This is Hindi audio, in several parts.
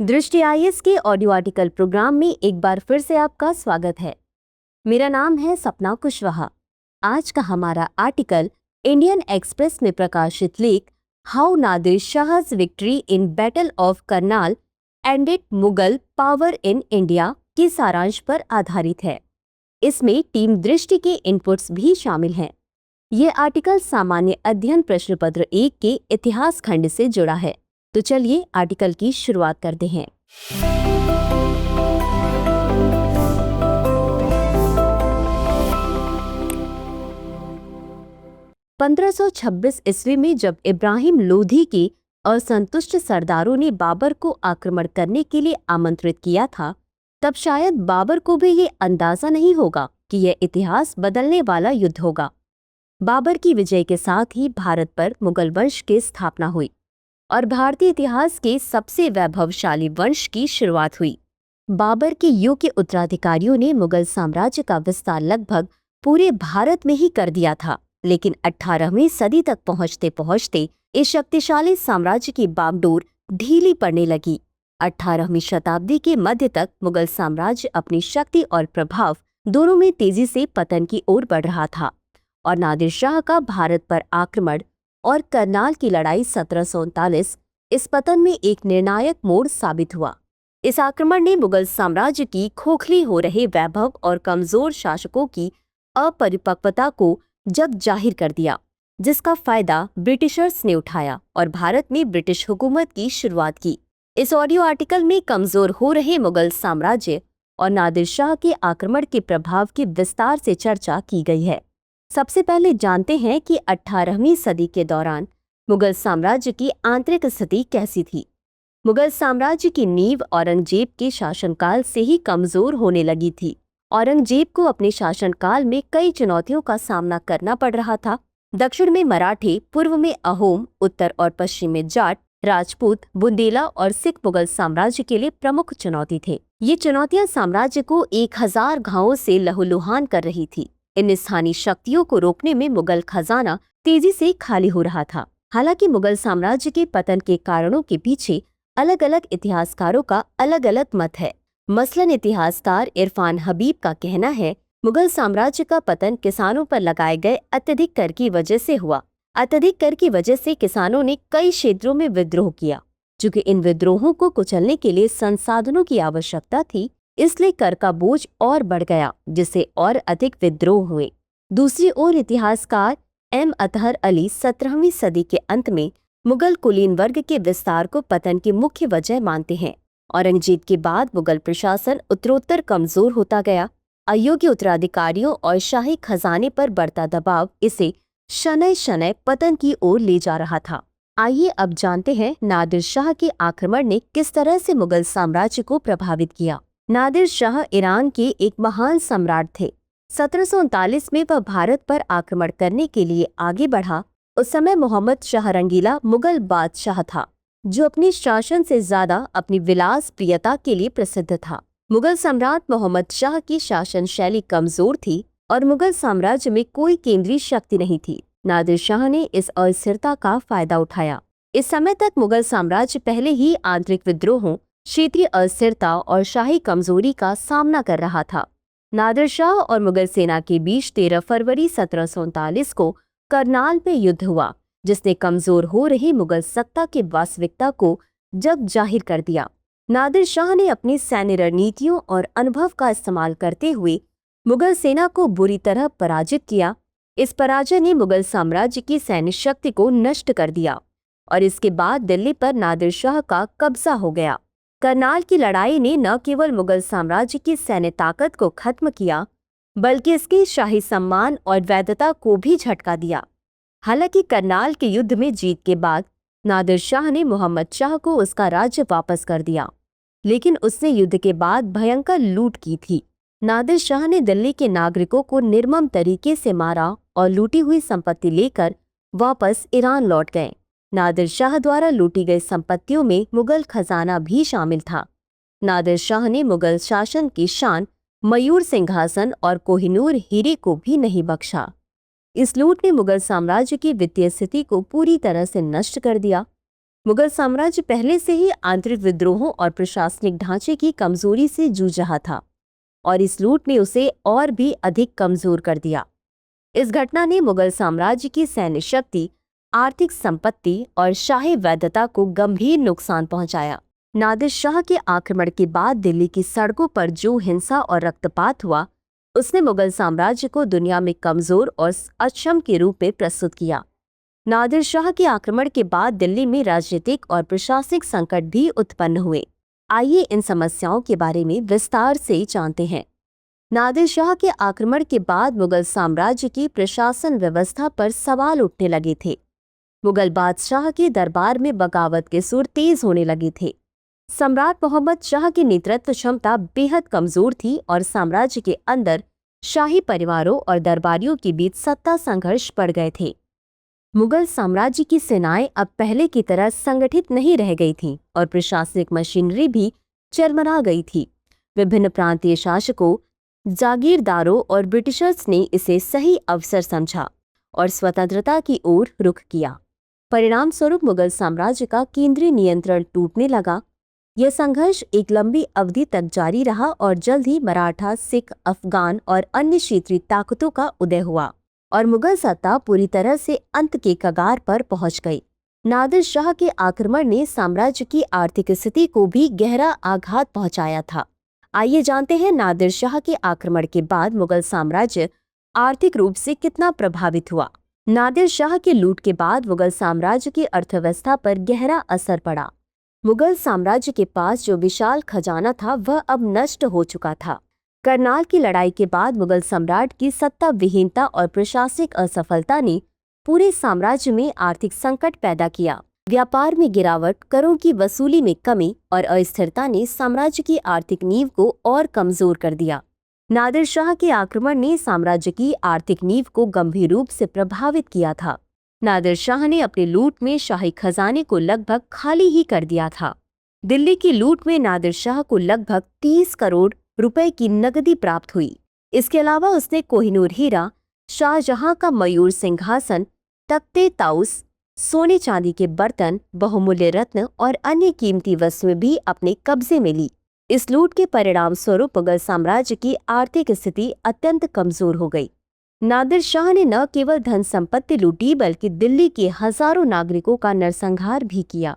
दृष्टि आईएएस के ऑडियो आर्टिकल प्रोग्राम में एक बार फिर से आपका स्वागत है। मेरा नाम है सपना कुशवाहा। आज का हमारा आर्टिकल इंडियन एक्सप्रेस में प्रकाशित लेख how Nadir Shah's victory in battle of Karnal ended Mughal power in India के सारांश पर आधारित है। इसमें टीम दृष्टि के इनपुट्स भी शामिल हैं। ये आर्टिकल सामान्य अध्ययन प्रश्न पत्र 1 के इतिहास खंड से जुड़ा है। तो चलिए आर्टिकल की शुरुआत करते हैं। 1526 ईस्वी में जब इब्राहिम लोधी के असंतुष्ट सरदारों ने बाबर को आक्रमण करने के लिए आमंत्रित किया था, तब शायद बाबर को भी ये अंदाजा नहीं होगा कि यह इतिहास बदलने वाला युद्ध होगा। बाबर की विजय के साथ ही भारत पर मुगल वंश की स्थापना हुई और भारतीय इतिहास के सबसे वैभवशाली वंश की शुरुआत हुई। बाबर के युग के उत्तराधिकारियों ने मुगल साम्राज्य का विस्तार लगभग पूरे भारत में ही कर दिया था, लेकिन 18वीं सदी तक पहुंचते पहुंचते इस शक्तिशाली साम्राज्य की बागडोर ढीली पड़ने लगी। 18वीं शताब्दी के मध्य तक मुगल साम्राज्य अपनी शक्ति और प्रभाव दोनों में तेजी से पतन की ओर बढ़ रहा था और नादिर शाह का भारत पर आक्रमण और करनाल की लड़ाई 1739 इस पतन में एक निर्णायक मोड़ साबित हुआ। इस आक्रमण ने मुगल साम्राज्य की खोखली हो रहे वैभव और कमजोर शासकों की अपरिपक्वता को जग जाहिर कर दिया, जिसका फायदा ब्रिटिशर्स ने उठाया और भारत में ब्रिटिश हुकूमत की शुरुआत की। इस ऑडियो आर्टिकल में कमजोर हो रहे मुगल साम्राज्य और नादिर शाह के आक्रमण के प्रभाव की विस्तार से चर्चा की गई है। सबसे पहले जानते हैं कि 18वीं सदी के दौरान मुगल साम्राज्य की आंतरिक स्थिति कैसी थी। मुगल साम्राज्य की नींव औरंगजेब के शासनकाल से ही कमजोर होने लगी थी। औरंगजेब को अपने शासनकाल में कई चुनौतियों का सामना करना पड़ रहा था। दक्षिण में मराठे, पूर्व में अहोम, उत्तर और पश्चिम में जाट, राजपूत, बुंदेला और सिख मुगल साम्राज्य के लिए प्रमुख चुनौती थे। ये चुनौतियां साम्राज्य को 1000 घावों से लहूलुहान कर रही थी। इन स्थानीय शक्तियों को रोकने में मुगल खजाना तेजी से खाली हो रहा था। हालांकि मुगल साम्राज्य के पतन के कारणों के पीछे अलग अलग इतिहासकारों का अलग अलग मत है। मसलन इतिहासकार इरफान हबीब का कहना है, मुगल साम्राज्य का पतन किसानों पर लगाए गए अत्यधिक कर की वजह से हुआ। अत्यधिक कर की वजह से किसानों ने कई क्षेत्रों में विद्रोह किया। चूंकि इन विद्रोहों को कुचलने के लिए संसाधनों की आवश्यकता थी, इसलिए कर का बोझ और बढ़ गया, जिससे और अधिक विद्रोह हुए। दूसरी ओर इतिहासकार एम अतहर अली 17वीं सदी के अंत में मुगल कुलीन वर्ग के विस्तार को पतन की मुख्य वजह मानते हैं। औरंगजेब के बाद मुगल प्रशासन उत्तरोत्तर कमजोर होता गया। अयोग्य उत्तराधिकारियों और शाही खजाने पर बढ़ता दबाव इसे शनय शनय पतन की ओर ले जा रहा था। आइए अब जानते हैं नादिर शाह के आक्रमण ने किस तरह से मुगल साम्राज्य को प्रभावित किया। नादिर शाह ईरान के एक महान सम्राट थे। 1739 में वह भारत पर आक्रमण करने के लिए आगे बढ़ा। उस समय मोहम्मद शाह रंगीला मुगल बादशाह था, जो अपने शासन से ज्यादा अपनी विलास प्रियता के लिए प्रसिद्ध था। मुगल सम्राट मोहम्मद शाह की शासन शैली कमजोर थी और मुगल साम्राज्य में कोई केंद्रीय शक्ति नहीं थी। नादिर शाह ने इस अस्थिरता का फायदा उठाया। इस समय तक मुगल साम्राज्य पहले ही आंतरिक विद्रोहों, क्षेत्रीय अस्थिरता और शाही कमजोरी का सामना कर रहा था। नादिर शाह और मुगल सेना के बीच 13 फरवरी 1739 को करनाल में युद्ध हुआ, जिसने कमजोर हो रही मुगल सत्ता की वास्तविकता को जग जाहिर कर दिया। नादिर शाह ने अपनी सैन्य रणनीतियों और अनुभव का इस्तेमाल करते हुए मुगल सेना को बुरी तरह पराजित किया। इस पराजय ने मुगल साम्राज्य की सैन्य शक्ति को नष्ट कर दिया और इसके बाद दिल्ली पर नादिर शाह का कब्जा हो गया। करनाल की लड़ाई ने न केवल मुगल साम्राज्य की सैन्य ताकत को खत्म किया, बल्कि इसके शाही सम्मान और वैधता को भी झटका दिया। हालांकि करनाल के युद्ध में जीत के बाद नादिर शाह ने मोहम्मद शाह को उसका राज्य वापस कर दिया, लेकिन उसने युद्ध के बाद भयंकर लूट की थी। नादिर शाह ने दिल्ली के नागरिकों को निर्मम तरीके से मारा और लूटी हुई संपत्ति लेकर वापस ईरान लौट गए। नादिर शाह द्वारा लूटी गई संपत्तियों में मुगल खजाना भी शामिल था। नादिर शाह ने मुगल शासन की शान, मयूर सिंहासन और कोहिनूर हीरे को भी नहीं बख्शा। इस लूट ने मुगल साम्राज्य की वित्तीय स्थिति को पूरी तरह से नष्ट कर दिया। मुगल साम्राज्य पहले से ही आंतरिक विद्रोहों और प्रशासनिक ढांचे की कमजोरी से जूझ रहा था और इस लूट ने उसे और भी अधिक कमजोर कर दिया। इस घटना ने मुगल साम्राज्य की सैन्य शक्ति, आर्थिक संपत्ति और शाही वैधता को गंभीर नुकसान पहुंचाया। नादिर शाह के आक्रमण के बाद दिल्ली की सड़कों पर जो हिंसा और रक्तपात हुआ, उसने मुगल साम्राज्य को दुनिया में कमजोर और अक्षम के रूप में प्रस्तुत किया। नादिर शाह के आक्रमण के बाद दिल्ली में राजनीतिक और प्रशासनिक संकट भी उत्पन्न हुए। आइए इन समस्याओं के बारे में विस्तार से जानते हैं। नादिर शाह के आक्रमण के बाद मुगल साम्राज्य की प्रशासन व्यवस्था पर सवाल उठने लगे थे। मुगल बादशाह के दरबार में बगावत के सुर तेज होने लगे थे। सम्राट मोहम्मद शाह की नेतृत्व क्षमता बेहद कमजोर थी और साम्राज्य के अंदर शाही परिवारों और दरबारियों के बीच सत्ता संघर्ष बढ़ गए थे। मुगल साम्राज्य की सेनाएं अब पहले की तरह संगठित नहीं रह गई थीं और प्रशासनिक मशीनरी भी चरमरा गई थी। विभिन्न प्रांतीय शासकों, जागीरदारों और ब्रिटिशर्स ने इसे सही अवसर समझा और स्वतंत्रता की ओर रुख किया। परिणाम स्वरूप मुगल साम्राज्य का केंद्रीय नियंत्रण टूटने लगा। यह संघर्ष एक लंबी अवधि तक जारी रहा और जल्द ही मराठा, सिख, अफगान और अन्य क्षेत्रीय ताकतों का उदय हुआ और मुगल सत्ता पूरी तरह से अंत के कगार पर पहुंच गई। नादिर शाह के आक्रमण ने साम्राज्य की आर्थिक स्थिति को भी गहरा आघात पहुंचाया था। आइए जानते हैं नादिर शाह के आक्रमण के बाद मुगल साम्राज्य आर्थिक रूप से कितना प्रभावित हुआ। नादिर शाह के लूट के बाद मुगल साम्राज्य की अर्थव्यवस्था पर गहरा असर पड़ा। मुगल साम्राज्य के पास जो विशाल खजाना था वह अब नष्ट हो चुका था। करनाल की लड़ाई के बाद मुगल सम्राट की सत्ता विहीनता और प्रशासनिक असफलता ने पूरे साम्राज्य में आर्थिक संकट पैदा किया। व्यापार में गिरावट, करों की वसूली में कमी और अस्थिरता ने साम्राज्य की आर्थिक नींव को और कमजोर कर दिया। नादिर शाह के आक्रमण ने साम्राज्य की आर्थिक नींव को गंभीर रूप से प्रभावित किया था। नादिर शाह ने अपने लूट में शाही खजाने को लगभग खाली ही कर दिया था। दिल्ली की लूट में नादिर शाह को लगभग 30 करोड़ रुपए की नकदी प्राप्त हुई। इसके अलावा उसने कोहिनूर हीरा, शाहजहां का मयूर सिंहासन, तख्ते ताउस, सोने चांदी के बर्तन, बहुमूल्य रत्न और अन्य कीमती वस्तुएं भी अपने कब्जे में ली। इस लूट के परिणाम स्वरूप मुगल साम्राज्य की आर्थिक स्थिति अत्यंत कमजोर हो गई। नादिर शाह ने न केवल धन संपत्ति लूटी बल्कि दिल्ली के हजारों नागरिकों का नरसंहार भी किया,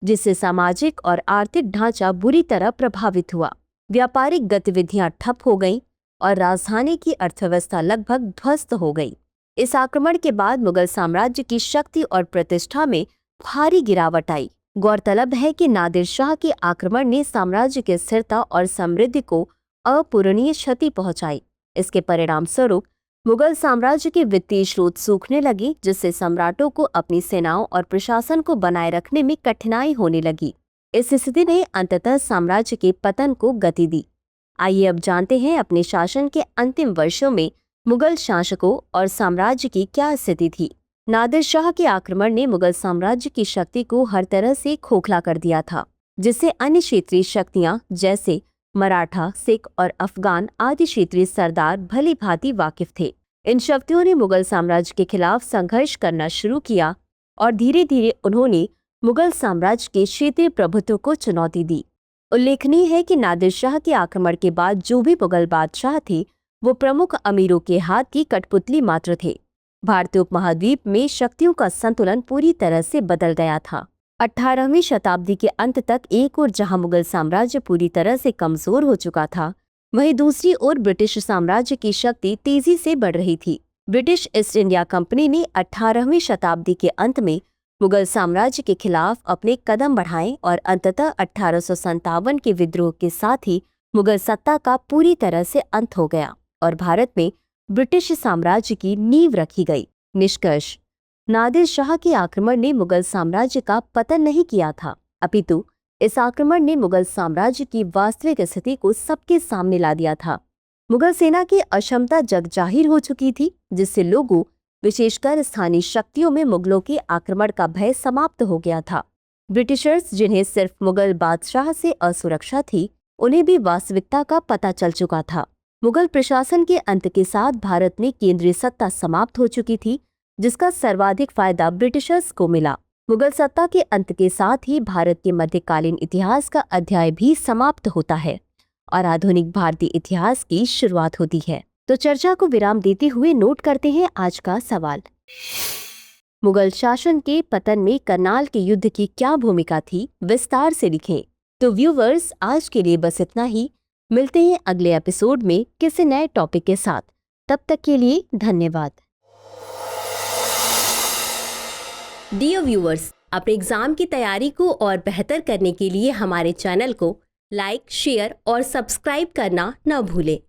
जिससे सामाजिक और आर्थिक ढांचा बुरी तरह प्रभावित हुआ। व्यापारिक गतिविधियां ठप हो गईं और राजधानी की अर्थव्यवस्था लगभग ध्वस्त हो गई। इस आक्रमण के बाद मुगल साम्राज्य की शक्ति और प्रतिष्ठा में भारी गिरावट आई। गौरतलब है कि नादिर शाह के आक्रमण ने साम्राज्य की स्थिरता और समृद्धि को अपूरणीय क्षति पहुंचाई। इसके परिणाम स्वरूप मुगल साम्राज्य के वित्तीय स्रोत सूखने लगे, जिससे सम्राटों को अपनी सेनाओं और प्रशासन को बनाए रखने में कठिनाई होने लगी। इस स्थिति ने अंततः साम्राज्य के पतन को गति दी। आइए अब जानते हैं अपने शासन के अंतिम वर्षों में मुगल शासकों और साम्राज्य की क्या स्थिति थी। नादिर शाह के आक्रमण ने मुगल साम्राज्य की शक्ति को हर तरह से खोखला कर दिया था, जिससे अन्य क्षेत्रीय शक्तियां जैसे मराठा, सिख और अफगान आदि क्षेत्रीय सरदार भली भांति वाकिफ थे। इन शक्तियों ने मुगल साम्राज्य के खिलाफ संघर्ष करना शुरू किया और धीरे धीरे उन्होंने मुगल साम्राज्य के क्षेत्रीय प्रभुत्व को चुनौती दी। उल्लेखनीय है कि नादिर शाह के आक्रमण के बाद जो भी मुगल बादशाह थे वो प्रमुख अमीरों के हाथ की कठपुतली मात्र थे। भारतीय उपमहाद्वीप में शक्तियों का संतुलन पूरी तरह से बदल गया था। 18वीं शताब्दी के अंत तक एक ओर जहां मुगल साम्राज्य पूरी तरह से कमजोर हो चुका था, वहीं दूसरी ओर ब्रिटिश साम्राज्य की शक्ति तेजी से बढ़ रही थी। ब्रिटिश ईस्ट इंडिया कंपनी ने 18वीं शताब्दी के अंत में मुगल साम्राज्य के खिलाफ अपने कदम बढ़ाए और अंततः 1857 के विद्रोह के साथ ही मुगल सत्ता का पूरी तरह से अंत हो गया और भारत में ब्रिटिश साम्राज्य की नींव रखी गई। निष्कर्ष: नादिर शाह के आक्रमण ने मुगल साम्राज्य का पतन नहीं किया था, अपितु इस आक्रमण ने मुगल साम्राज्य की वास्तविक स्थिति को सबके सामने ला दिया था। मुगल सेना की अक्षमता जग जाहिर हो चुकी थी, जिससे लोगों, विशेषकर स्थानीय शक्तियों में मुगलों के आक्रमण का भय समाप्त हो गया था। ब्रिटिशर्स, जिन्हें सिर्फ मुगल बादशाह से असुरक्षा थी, उन्हें भी वास्तविकता का पता चल चुका था। मुगल प्रशासन के अंत के साथ भारत में केंद्रीय सत्ता समाप्त हो चुकी थी, जिसका सर्वाधिक फायदा ब्रिटिशर्स को मिला। मुगल सत्ता के अंत के साथ ही भारत के मध्यकालीन इतिहास का अध्याय भी समाप्त होता है और आधुनिक भारतीय इतिहास की शुरुआत होती है। तो चर्चा को विराम देते हुए नोट करते हैं आज का सवाल। मुगल शासन के पतन में करनाल के युद्ध की क्या भूमिका थी, विस्तार से लिखें। तो व्यूवर्स, आज के लिए बस इतना ही। मिलते हैं अगले एपिसोड में किसी नए टॉपिक के साथ। तब तक के लिए धन्यवाद। डियर व्यूअर्स, अपने एग्जाम की तैयारी को और बेहतर करने के लिए हमारे चैनल को लाइक, शेयर और सब्सक्राइब करना न भूलें।